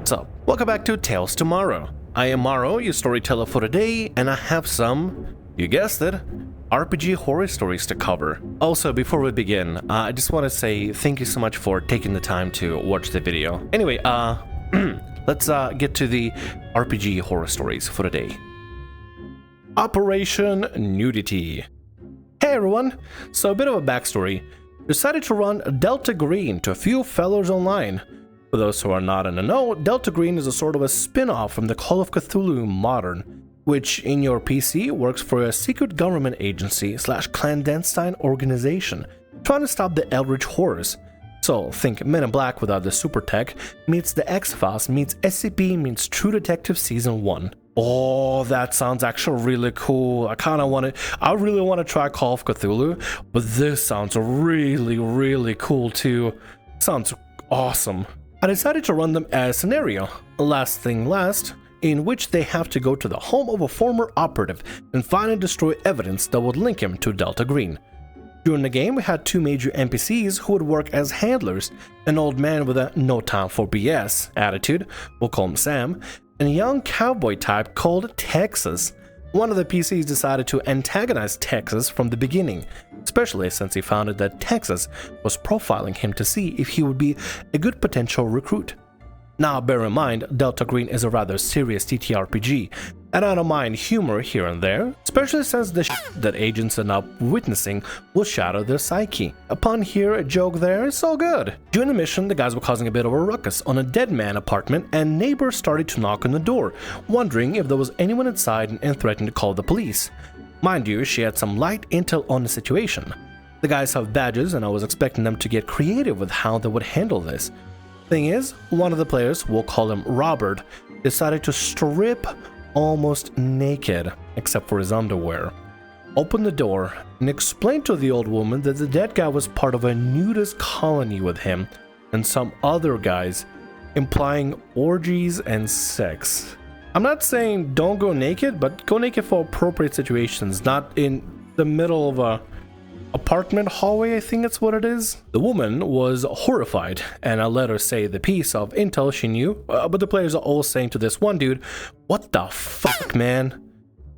What's up? Welcome back to Tales Tomorrow. I am Morrow, your storyteller for today, and I have some, you guessed it, RPG horror stories to cover. Also, before we begin, I just want to say thank you so much for taking the time to watch the video. Anyway, let's get to the RPG horror stories for today. Operation Nudity. Hey everyone! So a bit of a backstory. Decided to run Delta Green to a few fellows online. For those who are not in the know, Delta Green is a sort of a spin-off from the Call of Cthulhu Modern, which in your PC works for a secret government agency / clandestine organization trying to stop the Eldritch horrors. So think Men in Black without the super tech meets the X-Files meets SCP meets True Detective Season 1. Oh, that sounds actually really cool. I really want to try Call of Cthulhu, but this sounds really cool too. Sounds awesome. I decided to run them as a scenario, last thing last, in which they have to go to the home of a former operative and find and destroy evidence that would link him to Delta Green. During the game, we had two major NPCs who would work as handlers, an old man with a no time for BS attitude, we'll call him Sam, and a young cowboy type called Texas. One of the PCs decided to antagonize Texas from the beginning, especially since he found out that Texas was profiling him to see if he would be a good potential recruit. Now bear in mind, Delta Green is a rather serious TTRPG, and I don't mind humor here and there, especially since the shit that agents end up witnessing will shatter their psyche. Upon hear a joke there, it's all good. During the mission, the guys were causing a bit of a ruckus on a dead man apartment, and neighbors started to knock on the door, wondering if there was anyone inside and threatening to call the police. Mind you, she had some light intel on the situation. The guys have badges, and I was expecting them to get creative with how they would handle this. Thing is, one of the players, we'll call him Robert, decided to strip almost naked, except for his underwear, open the door, and explain to the old woman that the dead guy was part of a nudist colony with him and some other guys, implying orgies and sex. I'm not saying don't go naked, but go naked for appropriate situations, not in the middle of a apartment hallway, I think that's what it is. The woman was horrified, and I let her say the piece of intel she knew, but the players are all saying to this one dude, "What the fuck, man?"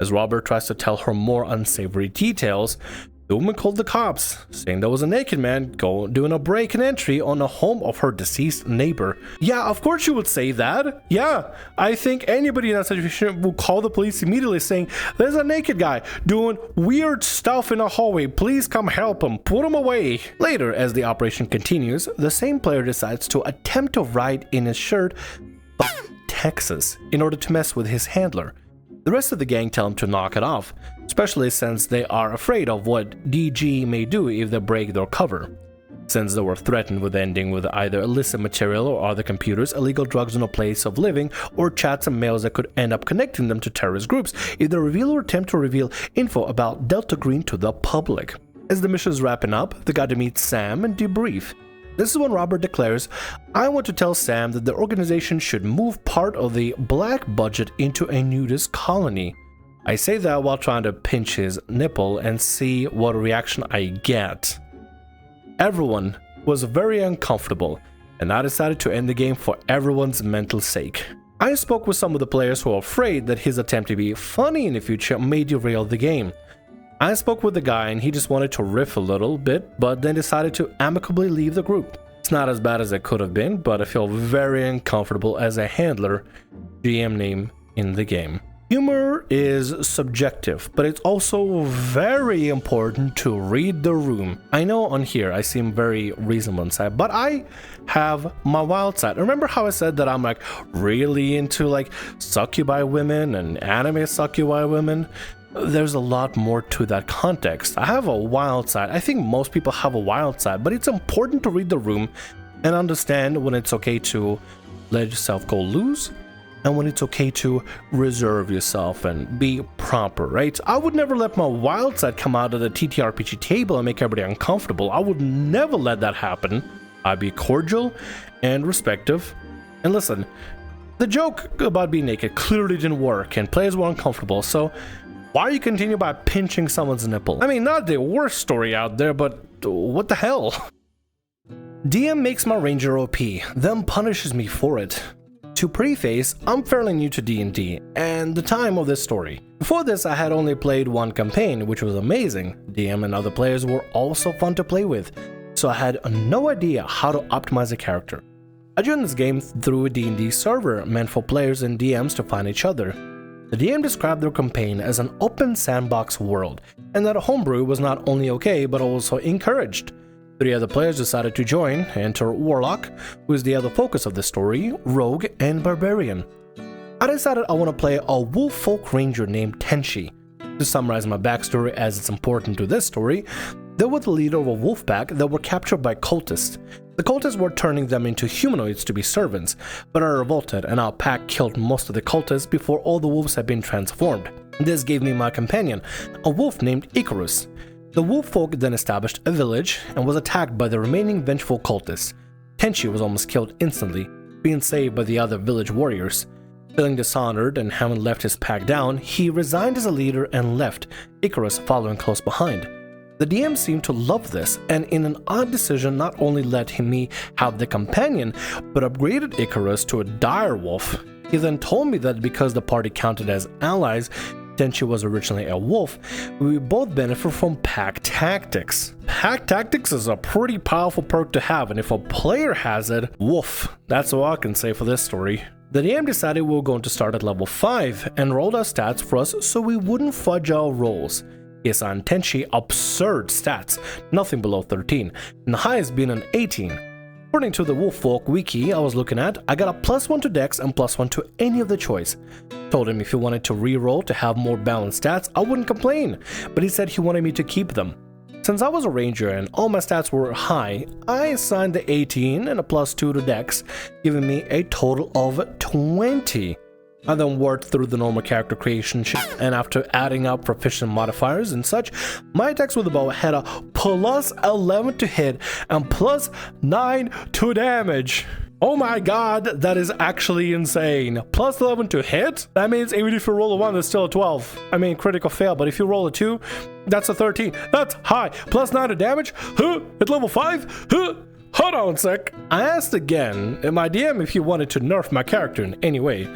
As Robert tries to tell her more unsavory details, the woman called the cops, saying there was a naked man doing a break and entry on the home of her deceased neighbor. Yeah, of course you would say that. Yeah, I think anybody in that situation will call the police immediately saying, "There's a naked guy doing weird stuff in a hallway. Please come help him. Put him away." Later, as the operation continues, the same player decides to attempt to write in his shirt, "Fuck Texas," in order to mess with his handler. The rest of the gang tell him to knock it off, especially since they are afraid of what DG may do if they break their cover. Since they were threatened with ending with either illicit material or other computers, illegal drugs in a place of living, or chats and mails that could end up connecting them to terrorist groups if they reveal or attempt to reveal info about Delta Green to the public. As the mission is wrapping up, they got to meet Sam and debrief. This is when Robert declares, "I want to tell Sam that the organization should move part of the black budget into a nudist colony." I say that while trying to pinch his nipple and see what reaction I get. Everyone was very uncomfortable, and I decided to end the game for everyone's mental sake. I spoke with some of the players who are afraid that his attempt to be funny in the future may derail the game. I spoke with the guy and he just wanted to riff a little bit, but then decided to amicably leave the group. It's not as bad as it could have been, but I feel very uncomfortable as a handler, GM name in the game. Humor is subjective, but it's also very important to read the room. I know on here I seem very reasonable inside, but I have my wild side. Remember how I said that I'm like really into like succubi women and anime succubi women? There's a lot more to that context. I have a wild side. I think most people have a wild side, but it's important to read the room and understand when it's okay to let yourself go loose and when it's okay to reserve yourself and be proper, right? I would never let my wild side come out of the TTRPG table and make everybody uncomfortable. I would never let that happen. I'd be cordial and respectful. And listen, the joke about being naked clearly didn't work and players were uncomfortable, so why you continue by pinching someone's nipple? I mean, not the worst story out there, but what the hell? DM makes my ranger OP, then punishes me for it. To preface, I'm fairly new to D&D and the time of this story. Before this, I had only played one campaign, which was amazing. DM and other players were also fun to play with, so I had no idea how to optimize a character. I joined this game through a D&D server meant for players and DMs to find each other. The DM described their campaign as an open sandbox world, and that a homebrew was not only okay but also encouraged. 3 other players decided to join. Enter Warlock, who is the other focus of the story, Rogue, and Barbarian. I decided I want to play a wolf folk ranger named Tenchi. To summarize my backstory as it's important to this story, they were the leader of a wolf pack that were captured by cultists. The cultists were turning them into humanoids to be servants, but I revolted and our pack killed most of the cultists before all the wolves had been transformed. This gave me my companion, a wolf named Icarus. The wolf folk then established a village and was attacked by the remaining vengeful cultists. Tenchi was almost killed instantly, being saved by the other village warriors. Feeling dishonored and having left his pack down, he resigned as a leader and left, Icarus following close behind. The DM seemed to love this, and in an odd decision not only let me have the companion, but upgraded Icarus to a dire wolf. He then told me that because the party counted as allies, Tenchi was originally a wolf, we both benefit from pack tactics. Pack tactics is a pretty powerful perk to have, and if a player has it, woof, that's all I can say for this story. The DM decided we were going to start at level 5 and rolled our stats for us so we wouldn't fudge our rolls. He assigned Tenchi absurd stats, nothing below 13, and the highest being an 18. According to the Wolffolk wiki I was looking at, I got a +1 to Dex and +1 to any of the choice. Told him if he wanted to re-roll to have more balanced stats, I wouldn't complain, but he said he wanted me to keep them. Since I was a ranger and all my stats were high, I assigned the 18 and a +2 to Dex, giving me a total of 20. I then worked through the normal character creation shit, and after adding up proficient modifiers and such, my attacks with the bow had a +11 to hit and +9 to damage. Oh my god, that is actually insane. +11 to hit? That means even if you roll a 1, that's still a 12. I mean, critical fail, but if you roll a 2, that's a 13. That's high. +9 to damage? Huh? At level 5? Huh? Hold on a sec. I asked again in my DM if he wanted to nerf my character in any way.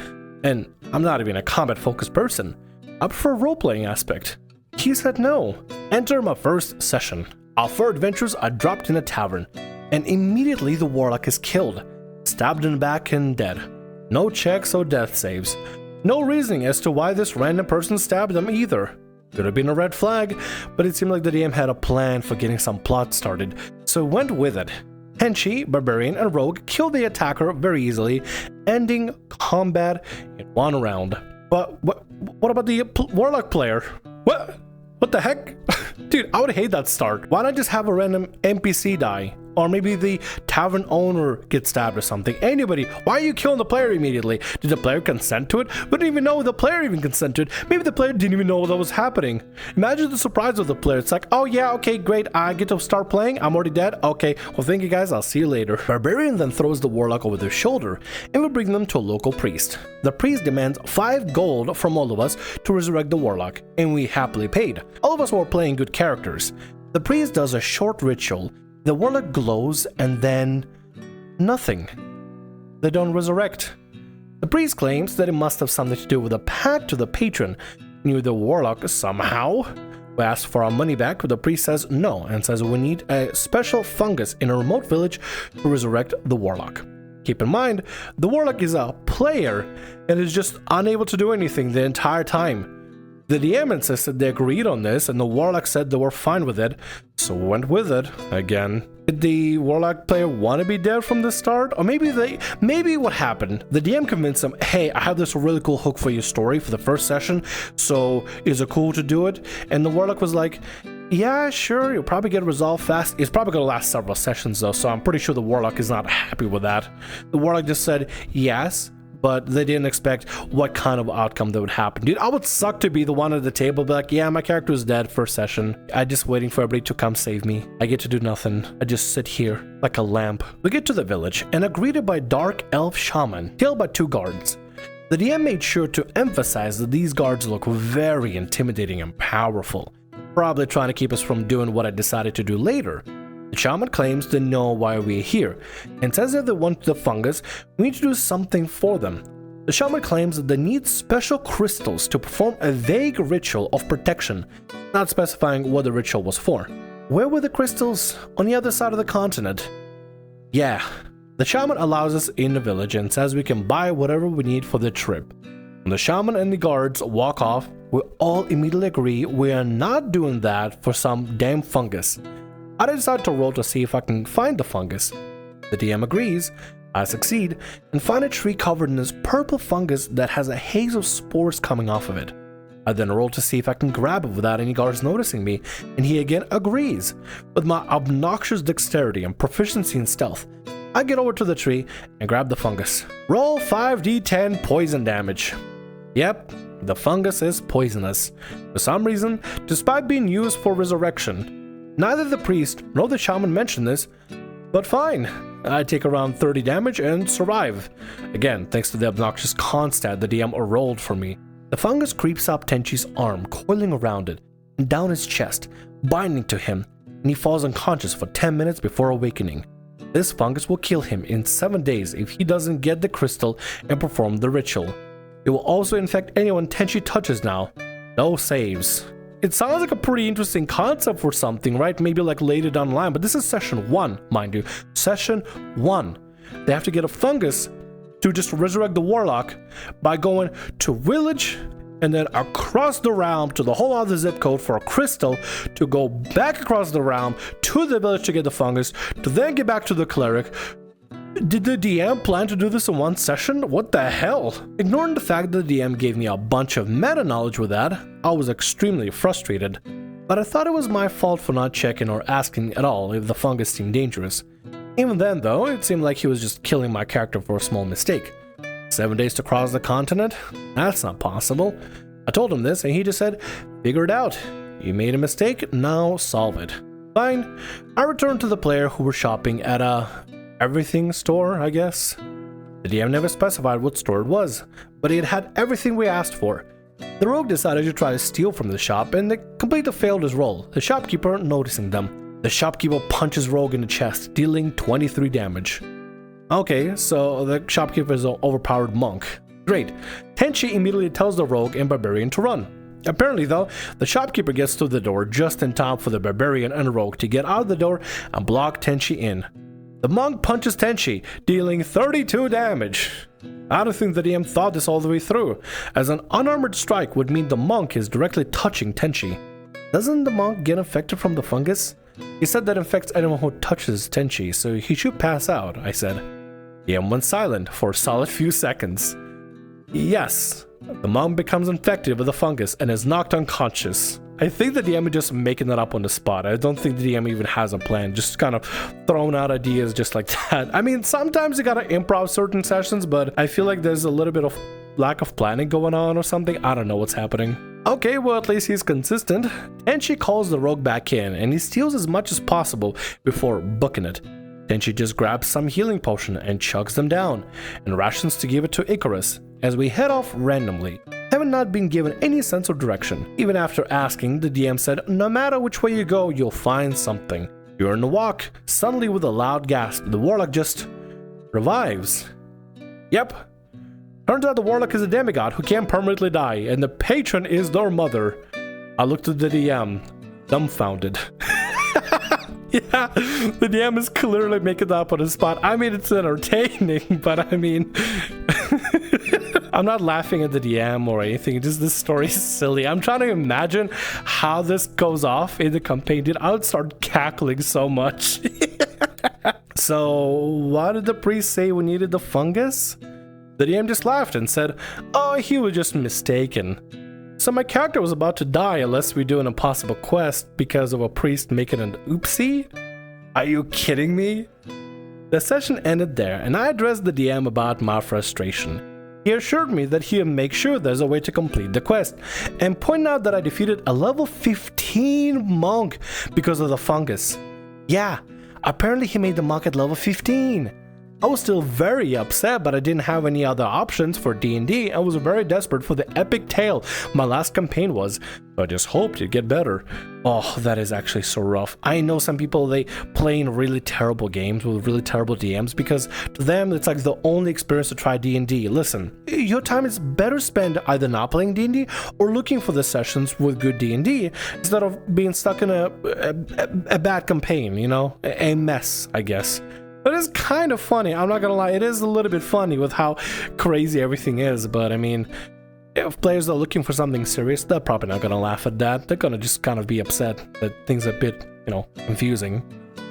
And I'm not even a combat-focused person. I prefer role-playing aspect. He said no. Enter my first session. Our 4 adventures are dropped in a tavern, and immediately the warlock is killed, stabbed in the back and dead. No checks or death saves. No reasoning as to why this random person stabbed them either. Could have been a red flag, but it seemed like the DM had a plan for getting some plot started, so went with it. Tenchi, Barbarian, and Rogue killed the attacker very easily, ending combat in 1 round. But what about the Warlock player? What the heck? Dude, I would hate that start. Why not just have a random NPC die? Or maybe the tavern owner gets stabbed or something. Anybody. Why are you killing the player immediately? Did the player consent to it? We didn't even know the player even consented. Maybe the player didn't even know that was happening. Imagine the surprise of the player. It's like, oh yeah, okay, great. I get to start playing. I'm already dead. Okay, well thank you guys. I'll see you later. Barbarian then throws the warlock over their shoulder and will bring them to a local priest. The priest demands 5 gold from all of us to resurrect the warlock, and we happily paid. All of us were playing good characters. The priest does a short ritual. The warlock glows and then nothing. They don't resurrect. The priest claims that it must have something to do with a pact to the patron, knew the warlock somehow. We ask for our money back, but the priest says no and says we need a special fungus in a remote village to resurrect the warlock. Keep in mind, the warlock is a player and is just unable to do anything the entire time. The DM insisted they agreed on this, and the warlock said they were fine with it, so we went with it again. Did the warlock player want to be dead from the start? Or maybe what happened? The DM convinced them, hey, I have this really cool hook for your story for the first session, so is it cool to do it? And the warlock was like, yeah, sure, you'll probably get resolved fast. It's probably going to last several sessions though, so I'm pretty sure the warlock is not happy with that. The warlock just said yes, but they didn't expect what kind of outcome that would happen. Dude, I would suck to be the one at the table, be like, yeah, my character is dead first session. I'm just waiting for everybody to come save me. I get to do nothing. I just sit here like a lamp. We get to the village and are greeted by dark elf shaman, killed by 2 guards. The DM made sure to emphasize that these guards look very intimidating and powerful, probably trying to keep us from doing what I decided to do later. The shaman claims to know why we're here, and says that they want the fungus, we need to do something for them. The shaman claims that they need special crystals to perform a vague ritual of protection, not specifying what the ritual was for. Where were the crystals? On the other side of the continent. Yeah, the shaman allows us in the village and says we can buy whatever we need for the trip. When the shaman and the guards walk off, we all immediately agree we are not doing that for some damn fungus. I decide to roll to see if I can find the fungus. The DM agrees. I succeed and find a tree covered in this purple fungus that has a haze of spores coming off of it. I then roll to see if I can grab it without any guards noticing me, and he again agrees. With my obnoxious dexterity and proficiency in stealth, I get over to the tree and grab the fungus. Roll 5d10 poison damage. Yep, the fungus is poisonous. For some reason, despite being used for resurrection. Neither the priest nor the shaman mention this, but fine. I take around 30 damage and survive. Again, thanks to the obnoxious con stat the DM rolled for me. The fungus creeps up Tenchi's arm, coiling around it, and down his chest, binding to him, and he falls unconscious for 10 minutes before awakening. This fungus will kill him in 7 days if he doesn't get the crystal and perform the ritual. It will also infect anyone Tenchi touches now. No saves. It sounds like a pretty interesting concept for something, right? Maybe like later down the line, but this is session 1, mind you. Session 1. They have to get a fungus to just resurrect the warlock by going to village and then across the realm to the whole other zip code for a crystal to go back across the realm to the village to get the fungus to then get back to the cleric. Did the DM plan to do this in one session? What the hell? Ignoring the fact that the DM gave me a bunch of meta knowledge with that, I was extremely frustrated. But I thought it was my fault for not checking or asking at all if the fungus seemed dangerous. Even then though, it seemed like he was just killing my character for a small mistake. 7 days to cross the continent? That's not possible. I told him this and he just said, figure it out. You made a mistake, now solve it. Fine. I returned to the player who were shopping at a everything store, I guess. The DM never specified what store it was, but it had everything we asked for. The rogue decided to try to steal from the shop and they completely failed his role, the shopkeeper noticing them. The shopkeeper punches Rogue in the chest, dealing 23 damage. Okay, so the shopkeeper is an overpowered monk. Great. Tenchi immediately tells the rogue and barbarian to run. Apparently though, the shopkeeper gets to the door just in time for the barbarian and rogue to get out of the door and block Tenchi in. The monk punches Tenchi, dealing 32 damage. I don't think the DM thought this all the way through, as an unarmored strike would mean the monk is directly touching Tenchi. Doesn't the monk get infected from the fungus? He said that infects anyone who touches Tenchi, so he should pass out, I said. The DM went silent for a solid few seconds. Yes, the monk becomes infected with the fungus and is knocked unconscious. I think the DM is just making that up on the spot. I don't think the DM even has a plan, just kind of throwing out ideas just like that. I mean, sometimes you gotta improv certain sessions, but I feel like there's a little bit of lack of planning going on or something. I don't know what's happening. Okay, well at least he's consistent. Tenchi calls the rogue back in and he steals as much as possible before booking it. Tenchi just grabs some healing potion and chugs them down, and rations to give it to Icarus as we head off randomly, having not been given any sense of direction. Even after asking, the DM said, no matter which way you go, you'll find something. During the walk, suddenly with a loud gasp, the warlock just revives. Yep. Turns out the warlock is a demigod who can't permanently die, and the patron is their mother. I looked at the DM, dumbfounded. Yeah, the DM is clearly making that up on the spot. I mean, it's entertaining, but I mean... I'm not laughing at the DM or anything, just this story is silly. I'm trying to imagine how this goes off in the campaign. Dude, I would start cackling so much. So, why did the priest say we needed the fungus? The DM just laughed and said, oh, he was just mistaken. So my character was about to die unless we do an impossible quest because of a priest making an oopsie? Are you kidding me? The session ended there and I addressed the DM about my frustration. He assured me that he'll make sure there's a way to complete the quest, and pointed out that I defeated a level 15 monk because of the fungus. Yeah, apparently he made the monk at level 15. I was still very upset, but I didn't have any other options for D&D. I was very desperate for the epic tale my last campaign was, so I just hoped it'd get better. Oh, that is actually so rough. I know some people, they play in really terrible games with really terrible DMs because to them it's like the only experience to try D&D. Listen, your time is better spent either not playing D&D or looking for the sessions with good D&D instead of being stuck in a bad campaign, you know, a mess, I guess. But it's kind of funny, I'm not gonna lie, it is a little bit funny with how crazy everything is, but I mean, if players are looking for something serious, they're probably not gonna laugh at that. They're gonna just kind of be upset that things are a bit, you know, confusing.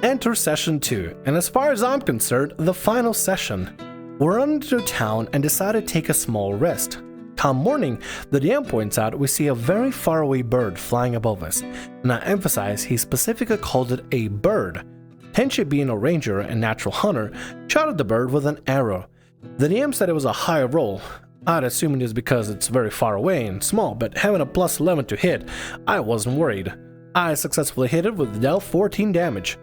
Enter session 2, and as far as I'm concerned, the final session. We're run into town and decide to take a small rest. Come morning, the DM points out we see a very faraway bird flying above us, and I emphasize he specifically called it a bird. Tenchi, being a ranger and natural hunter, shot at the bird with an arrow. The DM said it was a high roll. I'd assume it is because it's very far away and small, but having a plus 11 to hit, I wasn't worried. I successfully hit it with dealt 14 damage.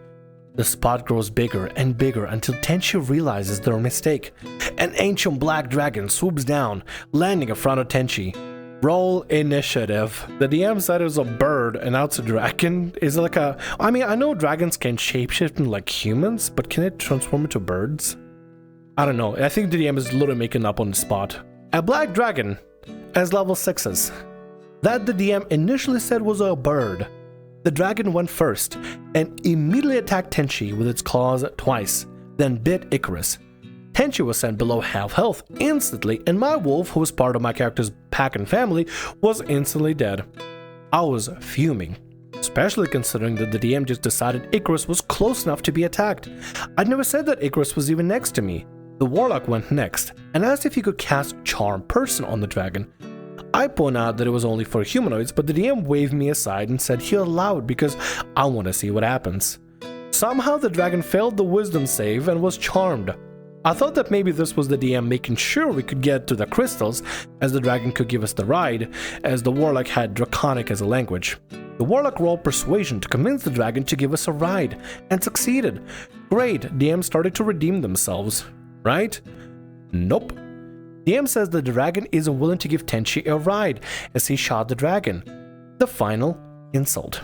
The spot grows bigger and bigger until Tenchi realizes their mistake. An ancient black dragon swoops down, landing in front of Tenchi. Roll initiative. The DM said it was a bird and now it's a dragon. Is it like a... I mean, I know dragons can shapeshift into like humans, but can it transform into birds? I don't know. I think the DM is literally making up on the spot. A black dragon as level 6s. That the DM initially said was a bird. The dragon went first and immediately attacked Tenchi with its claws twice, then bit Icarus. Tenchi was sent below half health instantly, and my wolf, who was part of my character's pack and family, was instantly dead. I was fuming, especially considering that the DM just decided Icarus was close enough to be attacked. I'd never said that Icarus was even next to me. The warlock went next and asked if he could cast Charm Person on the dragon. I point out that it was only for humanoids, but the DM waved me aside and said he'll allow it because I want to see what happens. Somehow the dragon failed the wisdom save and was charmed. I thought that maybe this was the DM making sure we could get to the crystals, as the dragon could give us the ride, as the warlock had Draconic as a language. The warlock rolled persuasion to convince the dragon to give us a ride, and succeeded. Great, DM started to redeem themselves, right? Nope. DM says the dragon isn't willing to give Tenchi a ride, as he shot the dragon. The final insult.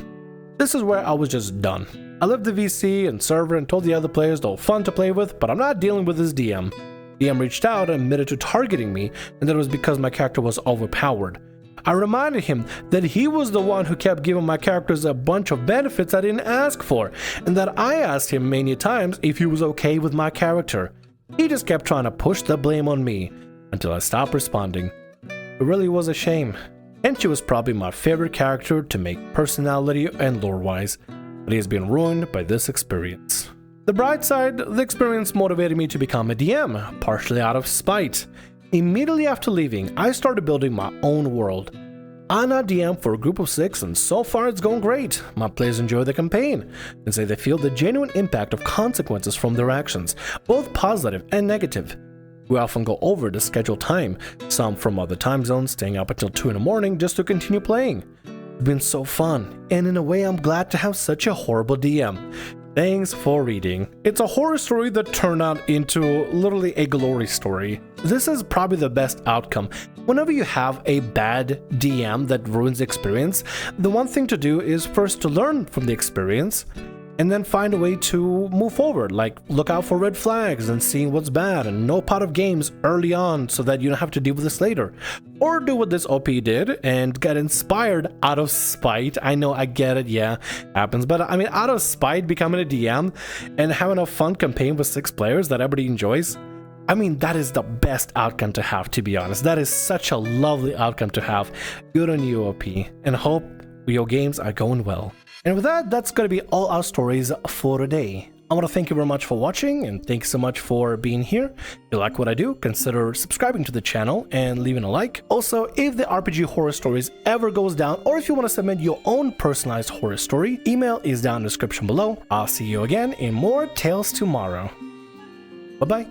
This is where I was just done. I left the VC and server and told the other players they were fun to play with, but I'm not dealing with this DM. DM reached out and admitted to targeting me, and that it was because my character was overpowered. I reminded him that he was the one who kept giving my characters a bunch of benefits I didn't ask for, and that I asked him many times if he was okay with my character. He just kept trying to push the blame on me, until I stopped responding. It really was a shame. Tenchi was probably my favorite character to make personality and lore-wise, but he has been ruined by this experience. The bright side, the experience motivated me to become a DM, partially out of spite. Immediately after leaving, I started building my own world. I'm now DM for a group of 6, and so far it's going great. My players enjoy the campaign and say they feel the genuine impact of consequences from their actions, both positive and negative. We often go over the scheduled time, some from other time zones staying up until 2 in the morning just to continue playing. It's been so fun, and in a way I'm glad to have such a horrible DM. Thanks for reading. It's a horror story that turned out into literally a glory story. This is probably the best outcome. Whenever you have a bad DM that ruins the experience, the one thing to do is first to learn from the experience, and then find a way to move forward, like look out for red flags and seeing what's bad and know part of games early on so that you don't have to deal with this later. Or do what this OP did and get inspired out of spite. I know, I get it, yeah, happens, but I mean, out of spite, becoming a DM and having a fun campaign with 6 players that everybody enjoys. I mean, that is the best outcome to have, to be honest. That is such a lovely outcome to have. Good on you, OP, and hope your games are going well. And with that, that's going to be all our stories for today. I want to thank you very much for watching, and thanks so much for being here. If you like what I do, consider subscribing to the channel and leaving a like. Also, if the RPG Horror Stories ever goes down, or if you want to submit your own personalized horror story, email is down in the description below. I'll see you again in more Tales Tomorrow. Bye-bye.